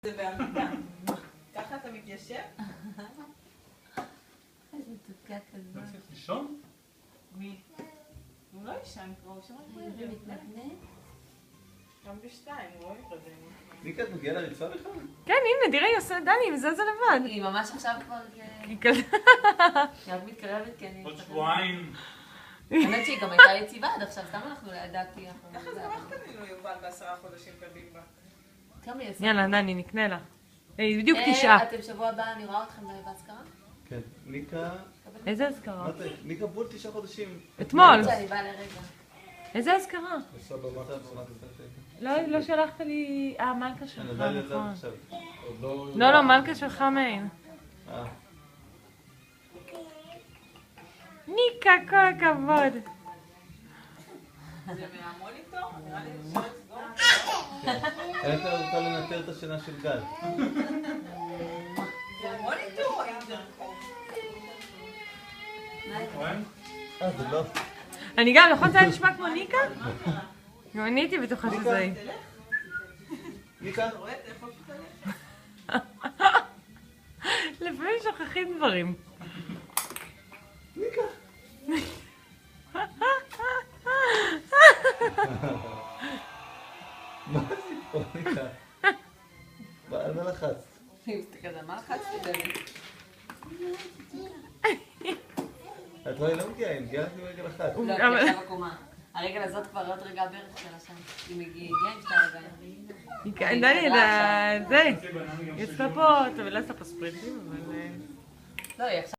זה בעמידה. ככה אתה מתיישב? איזה תוקה כזאת. לא צריך לישון? מי? הוא לא ישן כבר, הוא שמע כבר זה מתנגנד? גם בשתיים, הוא אוהב את זה. ניקה, את מגיעה לריצה בכלל? כן, הנה, תראה, היא עושה, דני, היא מזזה לבד. היא ממש עכשיו כבר... היא כזה... היא רק מתקרבת כי אני... עוד שבועיים. האמת שהיא גם הייתה יציבה עד עכשיו, סתם אנחנו לא ידעתי. איך אז גם איך קנינו יובל ב10 חודשים קדימה? כמה היא עושה? יאללה, דני, נקנה לה. בדיוק 9. אתם שבוע הבא, אני רואה אתכם בהשכרה? כן. ניקה... איזה אזכרה? מה זה? ניקה בול 9 חודשים. אתמול. אני באה לרגע. איזה אזכרה? בסבבה, לא שלחת לי... מלכה שלך, נדע לי לדעת נכון. עכשיו. לא, מלכה שלך מיין. ניקה, כל הכבוד. זה מהמוניטור? נראה לי אפשר לסגור. איך אתה רוצה לנטר את השינה של גל? זה המוניטור, האם זה רחוק? זה לא... אני גם, נכון זה היה נשמע כמו ניקה? גם אני הייתי בטוחה שזה היא. ניקה? אתה רואה? אתה יכול פשוט ללכת. לפעמים שוכחים דברים. ניקה? מה עשית פה, ניקה? מה לחצת? היא מסתכלת, מה לחצתי באמת? את רואה, לא מגיעה, היא מגיעה רק עם רגל אחת. לא, כי עכשיו עקומה. הרגל הזאת כבר עוד רגע הברך שלה שם. היא הגיעה עם שתי רגעים. דני, זה. היא עשתה פה, טוב, היא לא עשתה פה ספרינטים, אבל... לא, היא עכשיו...